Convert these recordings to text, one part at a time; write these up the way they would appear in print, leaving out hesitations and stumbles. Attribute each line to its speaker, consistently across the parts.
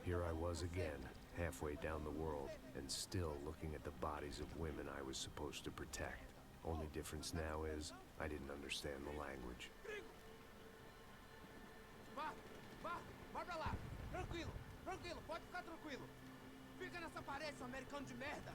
Speaker 1: Here I was again, halfway down the world, and still looking at the bodies of women I was supposed to protect. Only difference now is, I didn't understand the language.
Speaker 2: Vai pra lá! Tranquilo, tranquilo, pode ficar tranquilo! Fica nessa parede, seu americano de merda!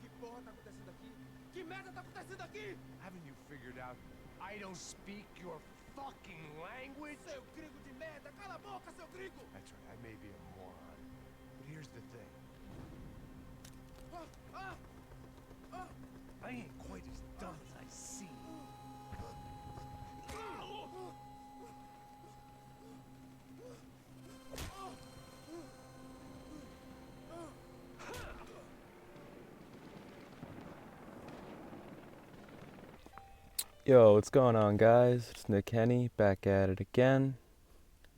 Speaker 2: Que porra tá acontecendo aqui? Que merda tá acontecendo aqui?
Speaker 3: Haven't you figured out I don't speak your fucking language?
Speaker 2: Seu gringo de merda! Cala a boca, seu gringo!
Speaker 3: That's right, I may be a moron. But here's the thing. I ain't quite as dumb as I seem.
Speaker 4: Yo, what's going on, guys? It's Nick Henny back at it again.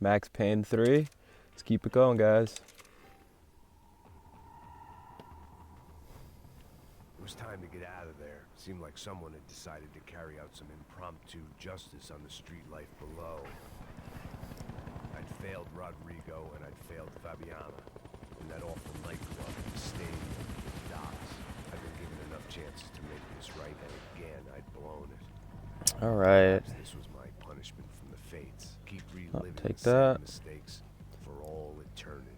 Speaker 4: Max Payne 3. Let's keep it going, guys.
Speaker 1: It was time to get out of there. Seemed like someone had decided to carry out some impromptu justice on the street life below. I'd failed Rodrigo and I'd failed Fabiana. In that awful nightclub, the stadium, the docks. I'd been given enough chances to make this right, and again, I'd blown it.
Speaker 4: Alright.
Speaker 1: This was my punishment from the fates. Keep reliving
Speaker 4: take
Speaker 1: the same
Speaker 4: that.
Speaker 1: mistakes for all eternity.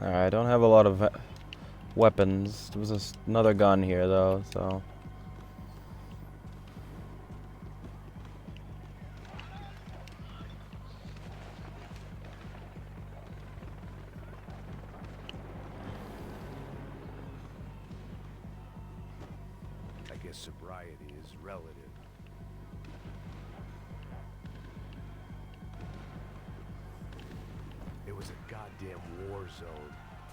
Speaker 4: Alright, I don't have a lot of weapons. There was another gun here, though, so...
Speaker 1: I guess sobriety is relative. It was a goddamn war zone.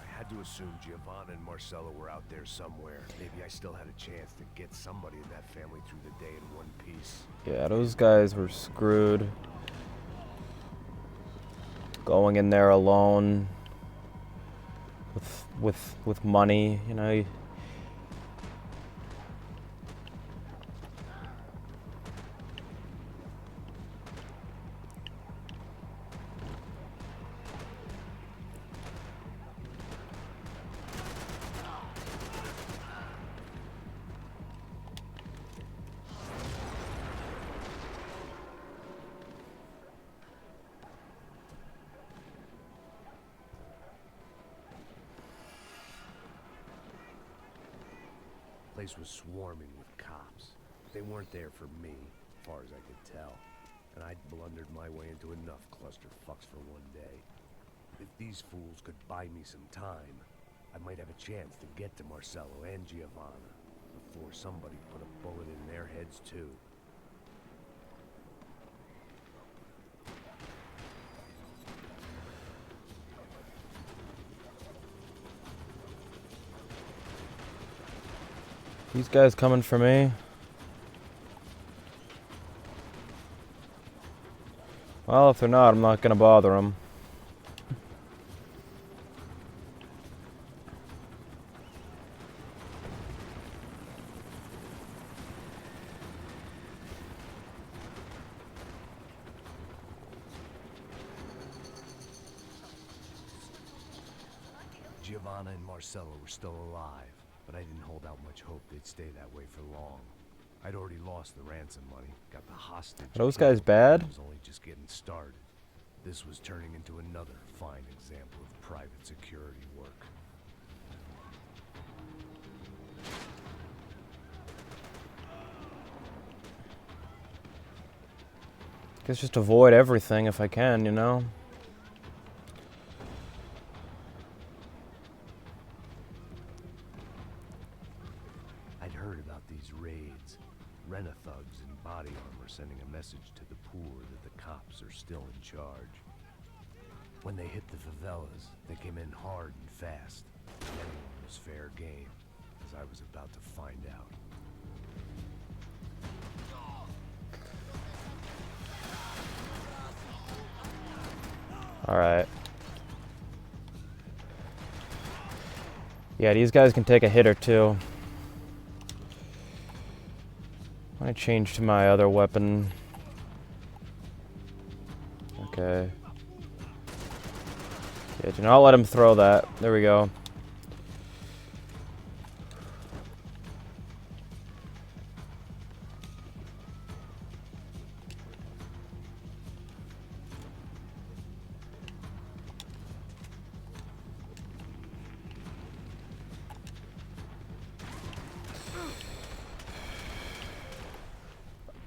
Speaker 1: I had to assume Giovanna and Marcella were out there somewhere. Maybe I still had a chance to get somebody in that family through the day in one piece.
Speaker 4: Yeah, those guys were screwed. Going in there alone with money, you know.
Speaker 1: The place was swarming with cops. They weren't there for me, as far as I could tell. And I'd blundered my way into enough clusterfucks for one day. If these fools could buy me some time, I might have a chance to get to Marcello and Giovanna before somebody put a bullet in their heads too.
Speaker 4: These guys coming for me. Well, if they're not, I'm not gonna bother them.
Speaker 1: Giovanna and Marcello were still alive, but I didn't hold out much hope they'd stay that way for long. I'd already lost the ransom money, got the hostage.
Speaker 4: Are those guys bad?
Speaker 1: It was only just getting started. This was turning into another fine example of private security work.
Speaker 4: Guess just avoid everything if I can, you know?
Speaker 1: I'd heard about these raids. Rent-a-thugs in body armor sending a message to the poor that the cops are still in charge. When they hit the favelas, they came in hard and fast. Anyone was fair game, as I was about to find out.
Speaker 4: Alright. Yeah, these guys can take a hit or two. I change to my other weapon. Okay. Yeah, do not let him throw that. There we go.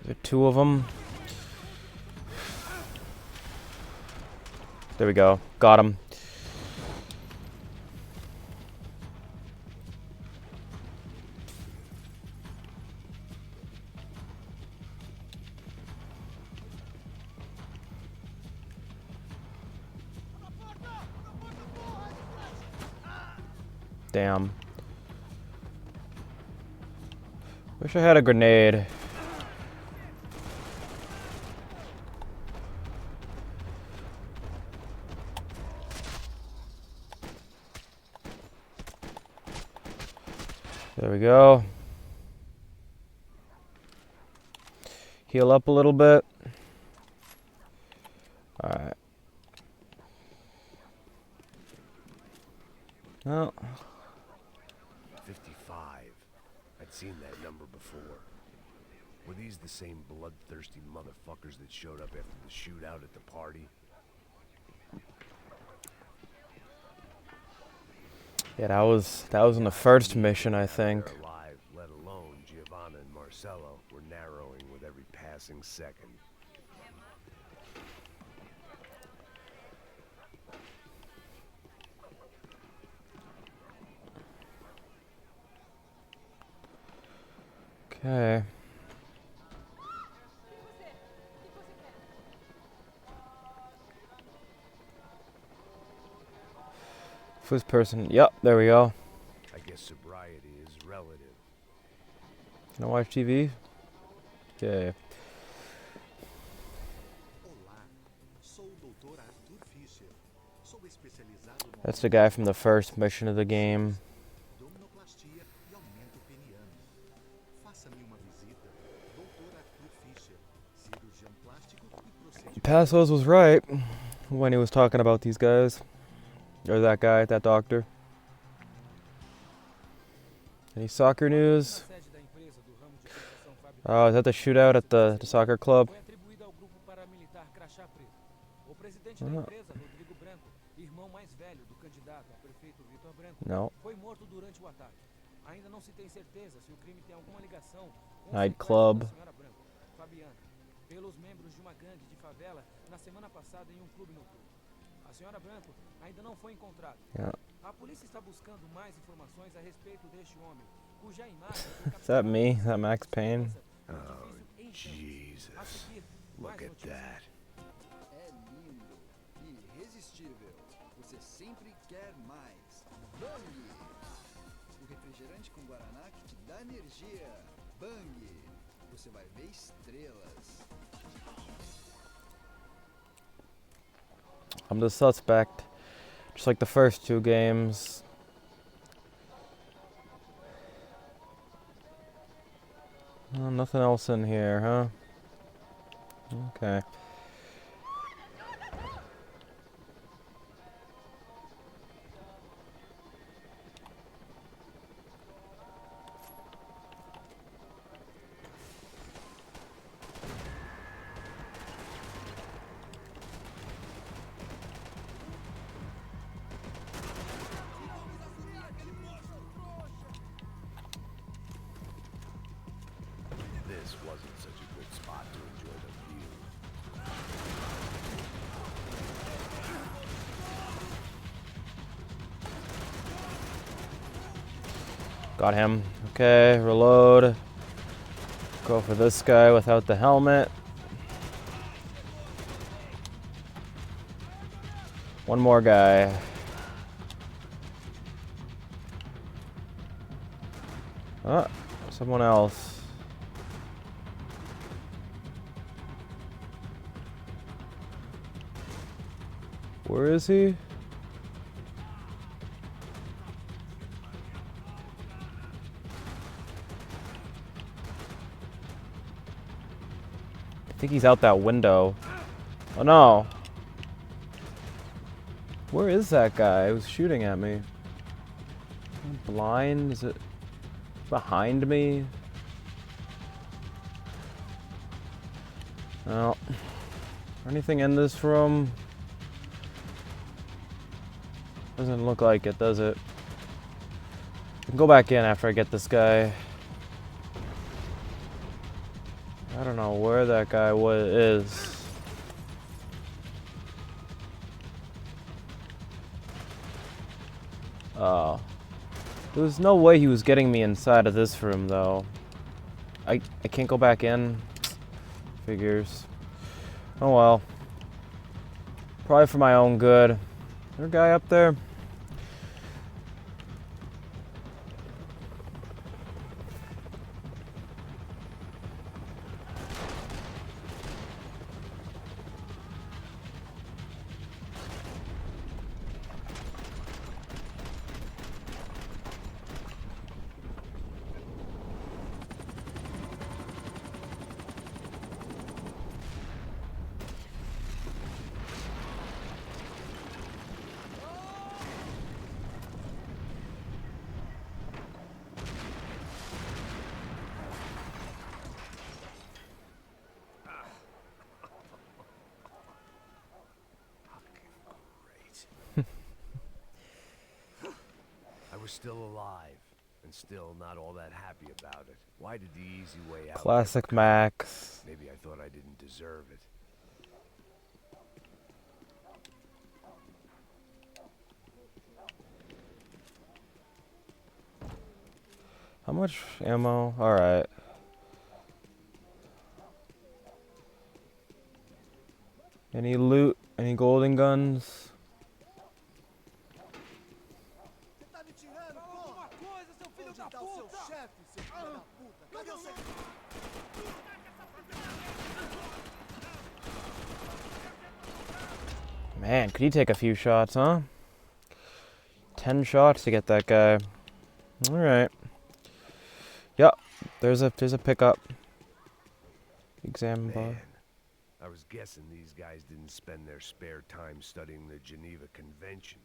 Speaker 4: There are two of them. There we go. Got him. Damn. Wish I had a grenade. There we go. Heal up a little bit. Alright. Oh.
Speaker 1: 55. I'd seen that number before. Were these the same bloodthirsty motherfuckers that showed up after the shootout at the party?
Speaker 4: Yeah, that was in the first mission, I think.
Speaker 1: They're alive, let alone Giovanna and Marcello, were narrowing with every passing second.
Speaker 4: Okay. First person. Yep, there we go.
Speaker 1: I guess sobriety is relative.
Speaker 4: Can I watch TV? Okay. That's the guy from the first mission of the game. Passos was right when he was talking about these guys. Or that guy, that doctor. Any soccer news? Oh, is that the shootout at the soccer club? Oh. No. Nightclub.
Speaker 2: Pelos membros de uma gangue de favela na semana passada em um clube noturno. A senhora Branco ainda não foi encontrada.
Speaker 4: Yeah.
Speaker 2: A polícia está buscando mais informações a respeito deste homem, cuja imagem foi
Speaker 4: Is that me? Is that Max Payne?
Speaker 1: Oh, Jesus. Look at that.
Speaker 5: É lindo, irresistível. Você sempre quer mais. Bang! O refrigerante com guaraná que te dá energia. Bang! Você vai ver estrelas.
Speaker 4: I'm the suspect. Just like the first two games. Oh, nothing else in here, huh? Okay.
Speaker 1: This wasn't such a good spot to enjoy the view.
Speaker 4: Got him. Okay, reload. Go for this guy without the helmet. One more guy. Ah, someone else. Where is he? I think he's out that window. Oh no. Where is that guy who's shooting at me? I'm blind? Is it behind me? Well, anything in this room? Doesn't look like it, does it? I can go back in after I get this guy. I don't know where that guy is. Oh. There's no way he was getting me inside of this room, though. I can't go back in. Figures. Oh well. Probably for my own good. Is there a guy up there?
Speaker 1: I was still alive, and still not all that happy about it. Why did the easy way out?
Speaker 4: Classic Max.
Speaker 1: Maybe I thought I didn't deserve it.
Speaker 4: How much ammo? Alright. Any loot? Any golden guns?
Speaker 5: Você tá me tirando, porra?
Speaker 2: Alguma coisa, seu filho
Speaker 5: Onde
Speaker 2: da
Speaker 5: tá o seu
Speaker 2: puta!
Speaker 5: chefe, seu filho da puta? Cadê o seu...
Speaker 4: Man, could he take a few shots, huh? 10 shots to get that guy. Alright. Yup, there's a pickup. Exam bar.
Speaker 1: Man, I was guessing these guys didn't spend their spare time studying the Geneva Convention.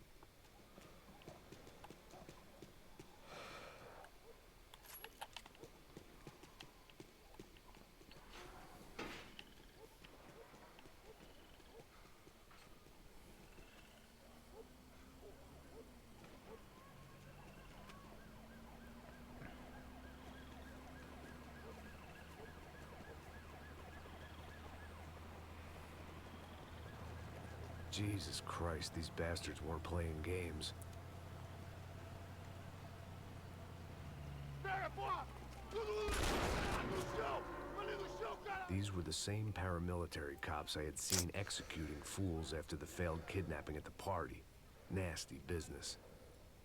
Speaker 1: Jesus Christ, these bastards weren't playing games. These were the same paramilitary cops I had seen executing fools after the failed kidnapping at the party. Nasty business.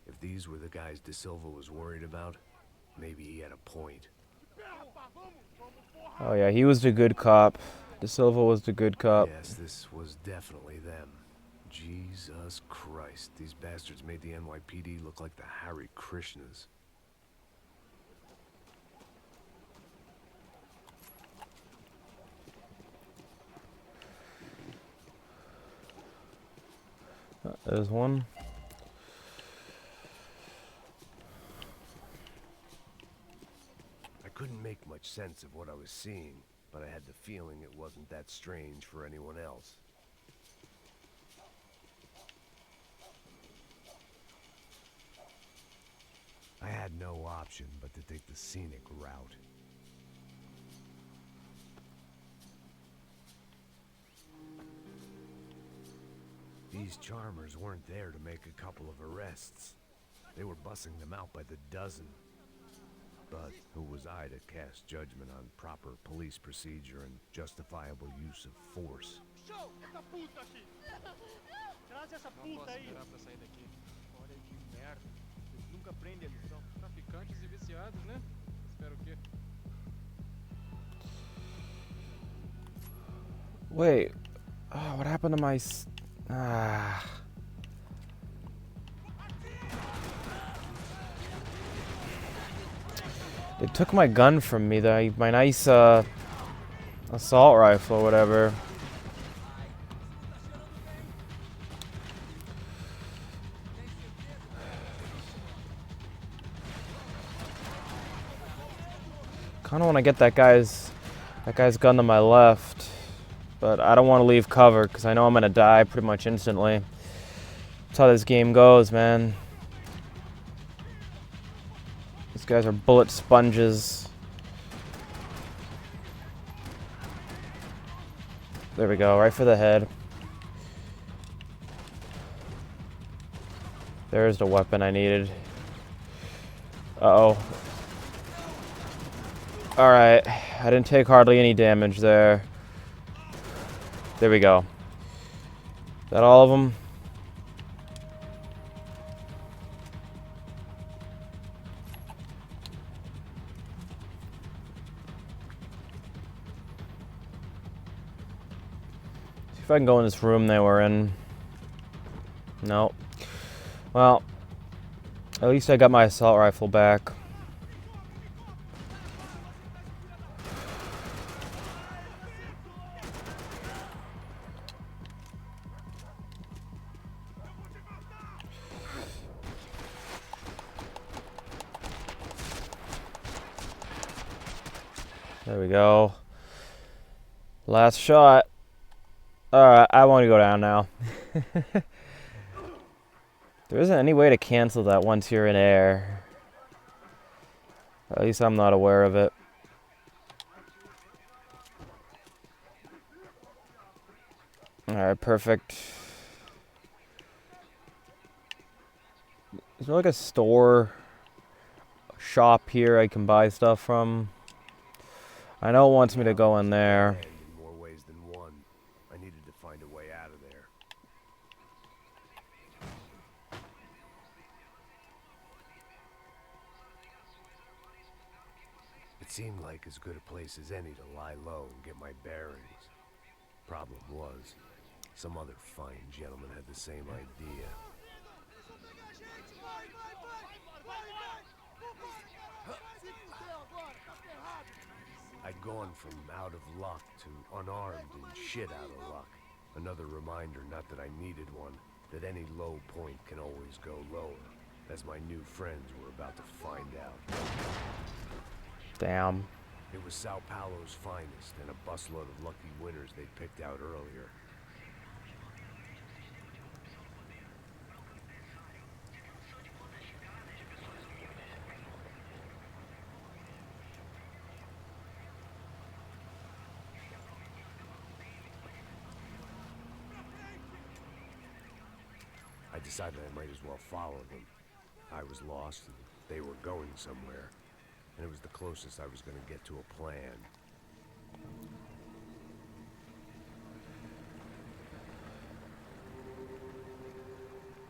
Speaker 1: If these were the guys De Silva was worried about, maybe he had a point.
Speaker 4: Oh yeah, he was the good cop. De Silva was the good cop.
Speaker 1: Yes, this was definitely them. Jesus Christ, these bastards made the NYPD look like the Hare Krishnas.
Speaker 4: There's one.
Speaker 1: I couldn't make much sense of what I was seeing, but I had the feeling it wasn't that strange for anyone else. I had no option but to take the scenic route. These charmers weren't there to make a couple of arrests. They were bussing them out by the dozen. But who was I to cast judgment on proper police procedure and justifiable use of force?
Speaker 6: Show! Essa puta aqui! Traz essa puta aí! Não posso esperar pra sair daqui. Olha que merda. Eles nunca prendem a lição. Traficantes e viciados, né? Espero o quê?
Speaker 4: Wait. Oh, what happened to my... They took my gun from me, my nice assault rifle or whatever. Kind of want to get that guy's gun to my left, but I don't want to leave cover because I know I'm gonna die pretty much instantly. That's how this game goes, man. These guys are bullet sponges. There we go, right for the head. There's the weapon I needed. Uh-oh. Alright, I didn't take hardly any damage there. There we go. Is that all of them? See if I can go in this room they were in. Nope. Well, at least I got my assault rifle back. There we go. Last shot. Alright, I want to go down now. There isn't any way to cancel that once you're in air. At least I'm not aware of it. Alright, perfect. Is there like a store, shop here I can buy stuff from? I know it wants me to go in there.
Speaker 1: In more ways than one. I needed to find a way out of there. It seemed like as good a place as any to lie low and get my bearings. Problem was, some other fine gentleman had the same idea. I'd gone from out of luck to unarmed and shit out of luck. Another reminder, not that I needed one, that any low point can always go lower, as my new friends were about to find out.
Speaker 4: Damn.
Speaker 1: It was Sao Paulo's finest, and a busload of lucky winners they picked out earlier. I decided I might as well follow them. I was lost, and they were going somewhere, and it was the closest I was going to get to a plan.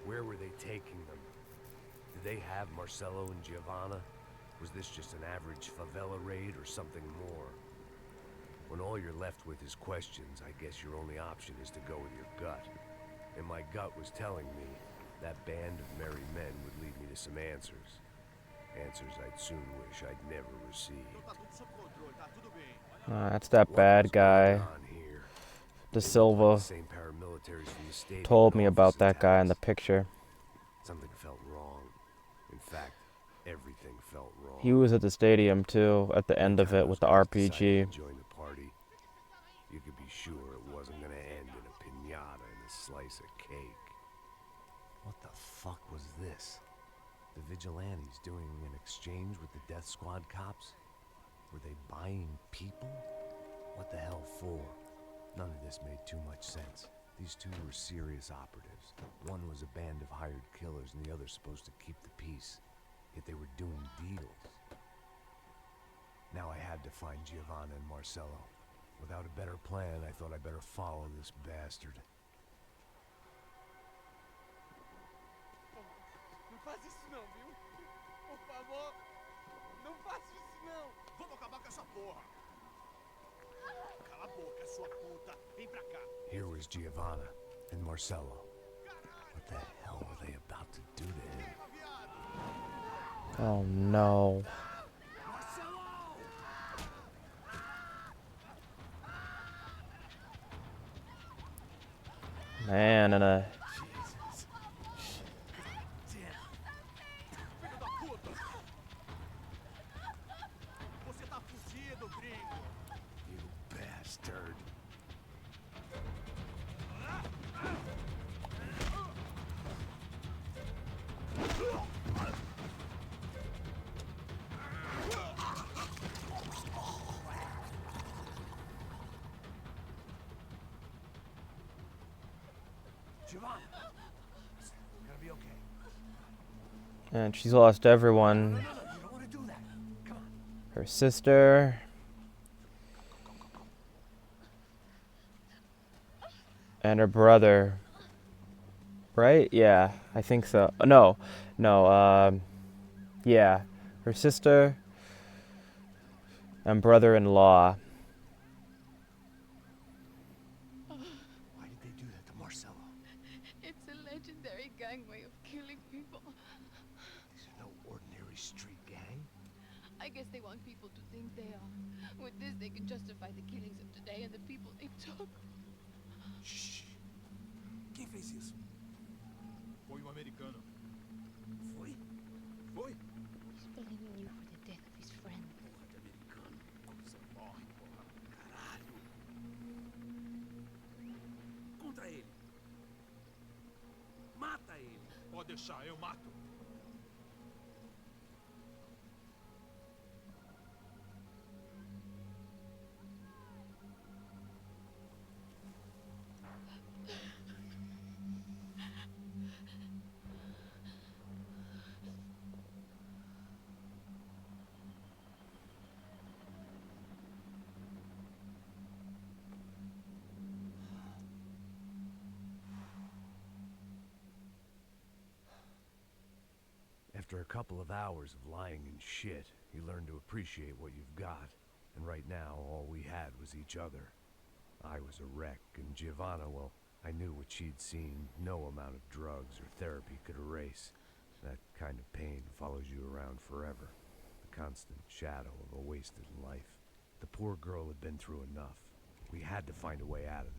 Speaker 1: Where were they taking them? Did they have Marcelo and Giovanna? Was this just an average favela raid or something more? When all you're left with is questions, I guess your only option is to go with your gut. And my gut was telling me that band of merry men would lead me to some answers. Answers I'd soon wish I'd never received.
Speaker 4: That's that bad guy. De Silva told me about that guy in the picture.
Speaker 1: Something felt wrong. In fact, everything felt wrong.
Speaker 4: He was at the stadium too, at the end of it with the RPG.
Speaker 1: Join the party. You could be sure it wasn't gonna end in a piñata and a slice of cake. What the fuck was this? The vigilantes doing an exchange with the death squad cops? Were they buying people? What the hell for? None of this made too much sense. These two were serious operatives. One was a band of hired killers and the other supposed to keep the peace. Yet they were doing deals. Now I had to find Giovanna and Marcelo. Without a better plan, I thought I'd better follow this bastard.
Speaker 2: Não faz isso não, viu? Por favor, não faça isso não. Vamos acabar com essa porra. Cala a boca, sua puta. Vem pra cá.
Speaker 1: Here was Giovanna and Marcelo. What the hell were they about to do to him?
Speaker 4: Oh no. Man, and a...
Speaker 2: Filho da puta. Você tá fudido.
Speaker 1: Giovanna! Listen, you're gonna be okay.
Speaker 4: And she's lost everyone.
Speaker 1: No, you don't want to do that. Come on.
Speaker 4: Her sister. And her brother. Right? Yeah, I think so. No. Yeah. Her sister and brother-in-law.
Speaker 1: Why did they do that to Marcelo?
Speaker 7: It's a legendary gang way of killing people.
Speaker 1: These are no ordinary street gang.
Speaker 7: I guess they want people to think they are. With this, they can justify the killings of today and the people they took.
Speaker 2: Shh. Quem fez isso? Foi um americano. Foi? Foi?
Speaker 7: He's blaming you for the death of his friend.
Speaker 2: Porra de americano. Você morre, porra. Caralho. Contra ele. Mata ele. Pode deixar, eu mato.
Speaker 1: After a couple of hours of lying and shit, you learn to appreciate what you've got. And right now, all we had was each other. I was a wreck, and Giovanna, well, I knew what she'd seen no amount of drugs or therapy could erase. That kind of pain follows you around forever. The constant shadow of a wasted life. The poor girl had been through enough. We had to find a way out of